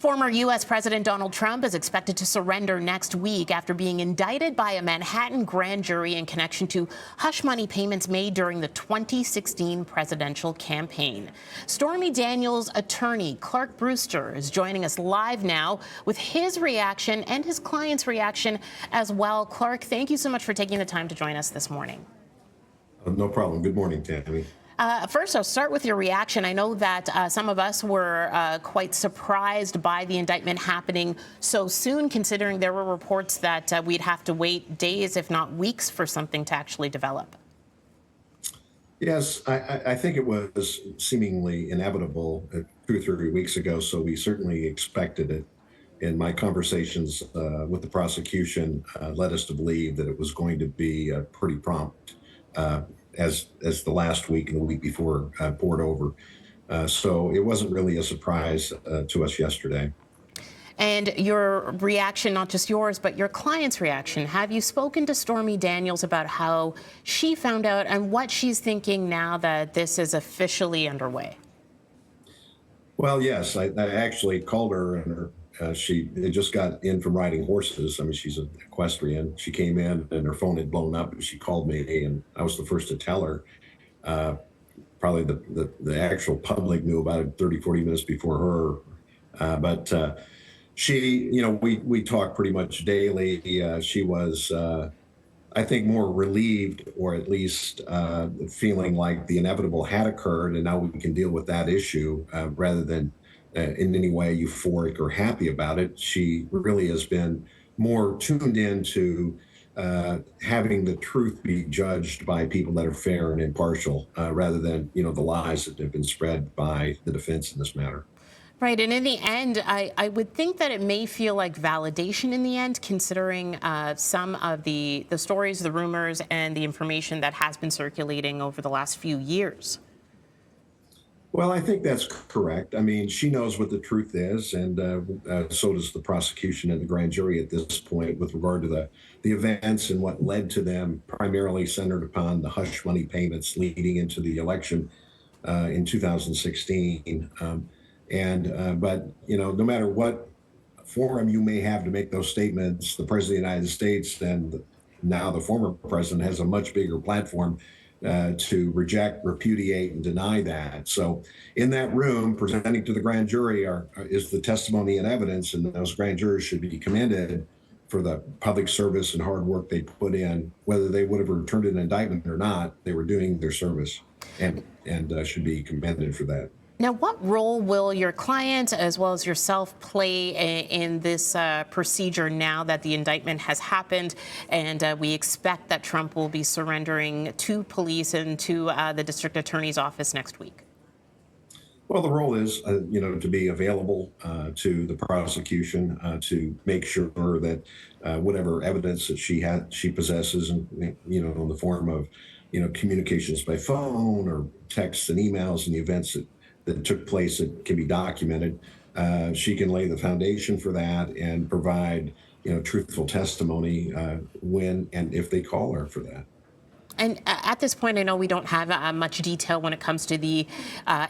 Former U.S. President Donald Trump is expected to surrender next week after being indicted by a Manhattan grand jury in connection to hush money payments made during the 2016 presidential campaign. Stormy Daniels' attorney, Clark Brewster, is joining us live now with his reaction and his client's reaction as well. Clark, thank you so much for taking the time to join us this morning. No problem. Good morning, Tammie. First, I'll start with your reaction. I know that some of us were quite surprised by the indictment happening so soon, considering there were reports that we'd have to wait days, if not weeks, for something to actually develop. Yes, I think it was seemingly inevitable 2 or 3 weeks ago, so we certainly expected it. And my conversations with the prosecution led us to believe that it was going to be pretty prompt. As the last week and the week before poured over. So it wasn't really a surprise to us yesterday. And your reaction, not just yours, but your client's reaction. Have you spoken to Stormy Daniels about how she found out and what she's thinking now that this is officially underway? Well, yes, I actually called her, and she just got in from riding horses. I mean, she's an equestrian. She came in and her phone had blown up, and she called me, and I was the first to tell her. Probably the actual public knew about it 30, 40 minutes before her. But she, we talk pretty much daily. She was, I think, more relieved, or at least feeling like the inevitable had occurred, and now we can deal with that issue rather than in any way euphoric or happy about it. She really has been more tuned in to having the truth be judged by people that are fair and impartial, rather than, the lies that have been spread by the defense in this matter. Right. And in the end, I would think that it may feel like validation in the end, considering some of the stories, the rumors, and the information that has been circulating over the last few years. Well, I think that's correct. I mean, she knows what the truth is, and so does the prosecution and the grand jury at this point with regard to the events and what led to them, primarily centered upon the hush money payments leading into the election in 2016. But, no matter what forum you may have to make those statements, the President of the United States and now the former president has a much bigger platform to reject, repudiate, and deny that. So in that room, presenting to the grand jury is the testimony and evidence, and those grand jurors should be commended for the public service and hard work they put in. Whether they would have returned an indictment or not, they were doing their service and should be commended for that. Now, what role will your client as well as yourself play in this procedure now that the indictment has happened and we expect that Trump will be surrendering to police and to the district attorney's office next week? Well, the role is, to be available to the prosecution to make sure that whatever evidence that she possesses, and in the form of communications by phone or texts and emails and the events that took place that can be documented, she can lay the foundation for that and provide, truthful testimony when and if they call her for that. And at this point, I know we don't have much detail when it comes to the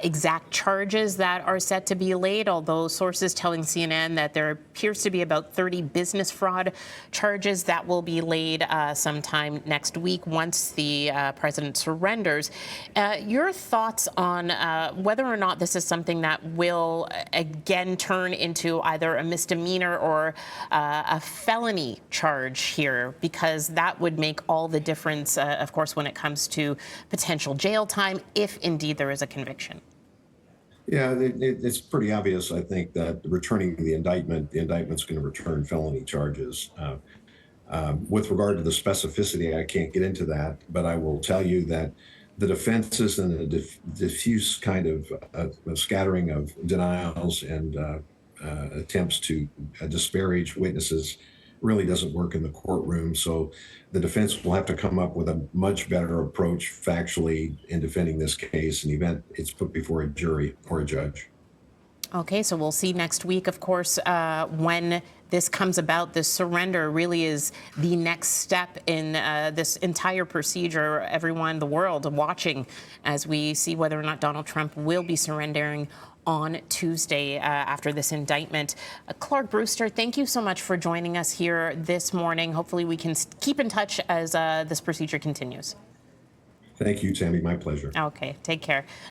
exact charges that are set to be laid, although sources telling CNN that there appears to be about 30 business fraud charges that will be laid sometime next week once the president surrenders. Your thoughts on whether or not this is something that will again turn into either a misdemeanor or a felony charge here, because that would make all the difference, of course, when it comes to potential jail time, if indeed there is a conviction. Yeah, it's pretty obvious, I think, that returning the indictment's going to return felony charges. With regard to the specificity, I can't get into that, but I will tell you that the defenses and the diffuse kind of scattering of denials and attempts to disparage witnesses really doesn't work in the courtroom. So the defense will have to come up with a much better approach factually in defending this case in the event it's put before a jury or a judge. Okay, so we'll see next week, of course, when this comes about. This surrender really is the next step in this entire procedure. Everyone, the world, watching as we see whether or not Donald Trump will be surrendering on Tuesday after this indictment. Clark Brewster, thank you so much for joining us here this morning. Hopefully we can keep in touch as this procedure continues. Thank you, Tammie. My pleasure. Okay, take care.